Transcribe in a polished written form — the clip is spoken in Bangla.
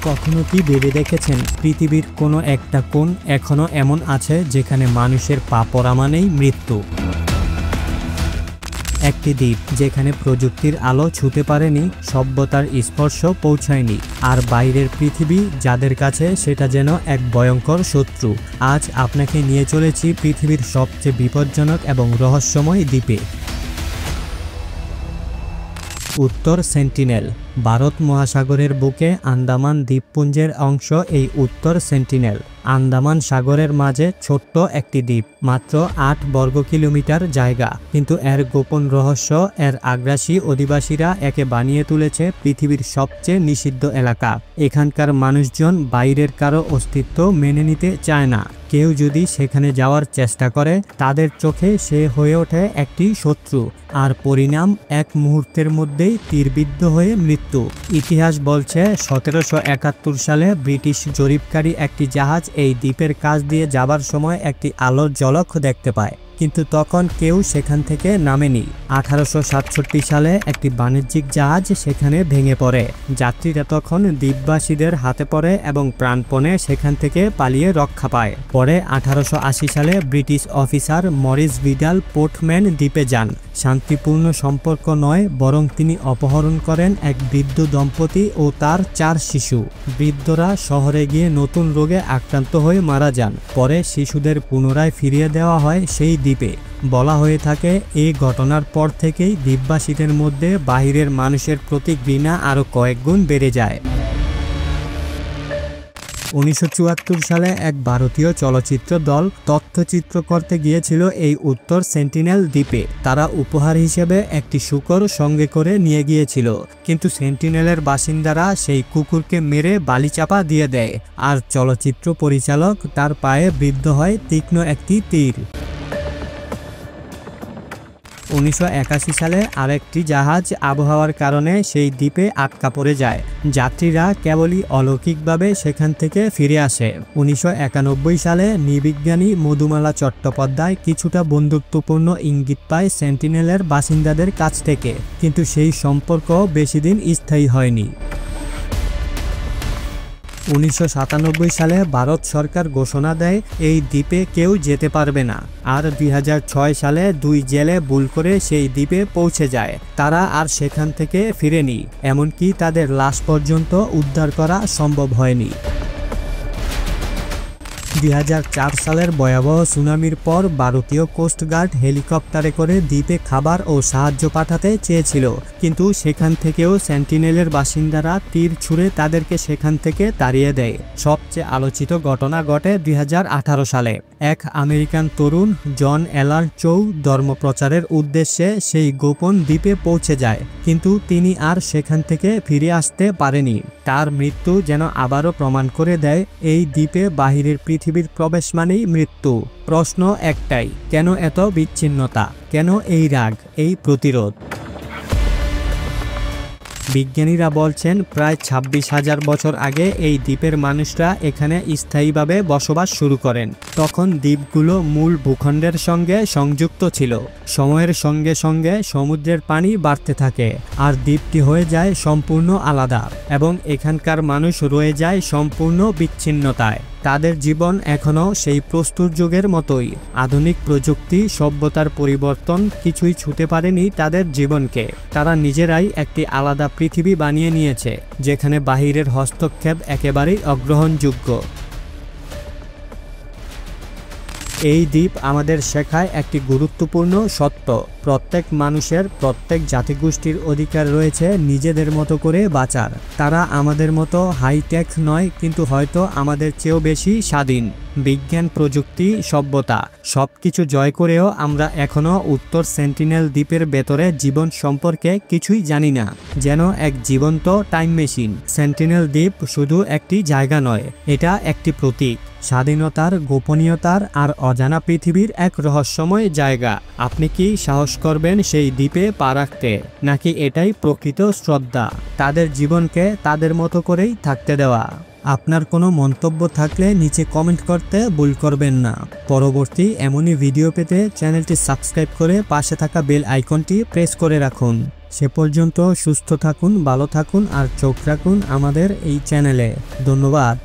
কখনো কি ভেবে দেখেছেন পৃথিবীর কোনো একটা কোণ এখনো এমন আছে যেখানে মানুষের পা পড়া মানেই মৃত্যু? একটি দ্বীপ যেখানে প্রযুক্তির আলো ছুঁতে পারেনি, সভ্যতার স্পর্শ পৌঁছায়নি, আর বাইরের পৃথিবী যাদের কাছে সেটা যেন এক ভয়ঙ্কর শত্রু। আজ আপনাকে নিয়ে চলেছি পৃথিবীর সবচেয়ে বিপজ্জনক এবং রহস্যময় দ্বীপে। উত্তর সেন্টিনেল। ভারত মহাসাগরের বুকে আন্দামান দ্বীপপুঞ্জের অংশ এই উত্তর সেন্টিনেল। আন্দামান সাগরের মাঝে ছোট্ট একটি দ্বীপ, মাত্র ৮ বর্গ কিলোমিটার জায়গা, কিন্তু এর গোপন রহস্য, এর আগ্রাসী অধিবাসীরা একে বানিয়ে তুলেছে পৃথিবীর সবচেয়ে নিষিদ্ধ এলাকা। এখানকার মানুষজন বাইরের কারো অস্তিত্ব মেনে নিতে চায় না। কেউ যদি সেখানে যাওয়ার চেষ্টা করে, তাদের চোখে সে হয়ে ওঠে একটি শত্রু, আর পরিণাম এক মুহূর্তের মধ্যেই তীরবিদ্ধ হয়ে মৃত্যু। ইতিহাস বলছে ১৭৭১ সালে ব্রিটিশ জরিপকারী একটি জাহাজ এই দ্বীপের কাছ দিয়ে যাবার সময় একটি আলোর ঝলক দেখতে পায়, কিন্তু তখন কেউ সেখান থেকে নামেনি। ১৮৬৭ সালে একটি বাণিজ্যিক জাহাজ সেখানে ভেঙে পড়ে। যাত্রীরা তখন দ্বীপবাসীদের হাতে পড়ে এবং প্রাণপণে সেখান থেকে পালিয়ে রক্ষা পায়। পরে ১৮৮০ সালে British officer Maurice Vidal Portman দ্বীপে যান। শান্তিপূর্ণ সম্পর্ক নয়, বরং তিনি অপহরণ করেন এক বৃদ্ধ দম্পতি ও তার ৪ শিশু। বৃদ্ধরা শহরে গিয়ে নতুন রোগে আক্রান্ত হয়ে মারা যান। পরে শিশুদের পুনরায় ফিরিয়ে দেওয়া হয় সেই দ্বীপে। বলা হয়ে থাকে, এই ঘটনার পর থেকেই দ্বীপবাসীদের মধ্যে বাহিরের মানুষের প্রতি ঘৃণা আরও কয়েক গুণ বেড়ে যায়। ১৯৭৪ সালে এক ভারতীয় চলচ্চিত্র দল তথ্যচিত্র করতে গিয়েছিল এই উত্তর সেন্টিনেল দ্বীপে। তারা উপহার হিসেবে একটি শূকর সঙ্গে করে নিয়ে গিয়েছিল, কিন্তু সেন্টিনেলের বাসিন্দারা সেই কুকুরকে মেরে বালিচাপা দিয়ে দেয়, আর চলচ্চিত্র পরিচালক তার পায়ে বিদ্ধ হয় তীক্ষ্ণ একটি তীর। ১৯৮১ সালে আরেকটি জাহাজ আবহাওয়ার কারণে সেই দ্বীপে আটকা পড়ে যায়। যাত্রীরা কেবলই অলৌকিকভাবে সেখান থেকে ফিরে আসে। ১৯৯১ সালে নৃবিজ্ঞানী মধুমালা চট্টোপাধ্যায় কিছুটা বন্ধুত্বপূর্ণ ইঙ্গিত পায় সেন্টিনেলের বাসিন্দাদের কাছ থেকে, কিন্তু সেই সম্পর্ক বেশিদিন স্থায়ী হয়নি। ১৯৯৭ সালে ভারত সরকার ঘোষণা দেয় এই দ্বীপে কেউ যেতে পারবে না, আর ২০০৬ সালে ২ জেলে ভুল করে সেই দ্বীপে পৌঁছে যায়। তারা আর সেখান থেকে ফিরেনি, এমনকি তাদের লাশ পর্যন্ত উদ্ধার করা সম্ভব হয়নি। ২০০৪ সালের ভয়াবহ সুনামির পর ভারতীয় কোস্টগার্ড হেলিকপ্টারে করে দ্বীপে খাবার ও সাহায্য পাঠাতে চেয়েছিল, কিন্তু সেখান থেকেও সেন্টিনেলের বাসিন্দারা তীর ছুঁড়ে তাদেরকে সেখান থেকে তাড়িয়ে দেয়। সবচেয়ে আলোচিত ঘটনা ঘটে ২০১৮ সালে। এক আমেরিকান তরুণ জন অ্যালান চৌ ধর্মপ্রচারের উদ্দেশ্যে সেই গোপন দ্বীপে পৌঁছে যায়, কিন্তু তিনি আর সেখান থেকে ফিরে আসতে পারেনি। তার মৃত্যু যেন আবারও প্রমাণ করে দেয়, এই দ্বীপে বাহিরের পৃথিবীর প্রবেশ মানেই মৃত্যু। প্রশ্ন একটাই, কেন এত বিচ্ছিন্নতা? কেন এই রাগ, এই প্রতিরোধ? বিজ্ঞানীরা বলছেন প্রায় ২৬,০০০ বছর আগে এই দ্বীপের মানুষরা এখানে স্থায়ীভাবে বসবাস শুরু করেন। তখন দ্বীপগুলো মূল ভূখণ্ডের সঙ্গে সংযুক্ত ছিল। সময়ের সঙ্গে সঙ্গে সমুদ্রের পানি বাড়তে থাকে, আর দ্বীপটি হয়ে যায় সম্পূর্ণ আলাদা, এবং এখানকার মানুষ রয়ে যায় সম্পূর্ণ বিচ্ছিন্নতায়। তাদের জীবন এখনও সেই প্রস্তুর যুগের মতোই। আধুনিক প্রযুক্তি, সভ্যতার পরিবর্তন কিছুই ছুঁতে পারেনি তাদের জীবনকে। তারা নিজেরাই একটি আলাদা পৃথিবী বানিয়ে নিয়েছে, যেখানে বাহিরের হস্তক্ষেপ একেবারেই অগ্রহণযোগ্য। এই দ্বীপ আমাদের শেখায় একটি গুরুত্বপূর্ণ সত্য: প্রত্যেক মানুষের, প্রত্যেক জাতিগোষ্ঠীর অধিকার রয়েছে নিজেদের মতো করে বাঁচার। তারা আমাদের মতো হাইটেক নয়, কিন্তু হয়তো আমাদের চেয়েও বেশি স্বাধীন। বিজ্ঞান, প্রযুক্তি, সভ্যতা সবকিছু জয় করেও আমরা এখনও উত্তর সেন্টিনেল দ্বীপের ভেতরে জীবন সম্পর্কে কিছুই জানি না, যেন এক জীবন্ত টাইম মেশিন। সেন্টিনেল দ্বীপ শুধু একটি জায়গা নয়, এটা একটি প্রতীক স্বাধীনতার, গোপনীয়তার আর অজানা পৃথিবীর এক রহস্যময় জায়গা। আপনি কি সাহস করবেন সেই দ্বীপে পা রাখতে, নাকি এটাই প্রকৃত শ্রদ্ধা, তাদের জীবনকে তাদের মতো করেই থাকতে দেওয়া? আপনার কোনো মন্তব্য থাকলে নিচে কমেন্ট করতে ভুল করবেন না। পরবর্তী এমনই ভিডিও পেতে চ্যানেলটি সাবস্ক্রাইব করে পাশে থাকা বেল আইকনটি প্রেস করে রাখুন। সে পর্যন্ত সুস্থ থাকুন, ভালো থাকুন আর চোখ রাখুন আমাদের এই চ্যানেলে। ধন্যবাদ।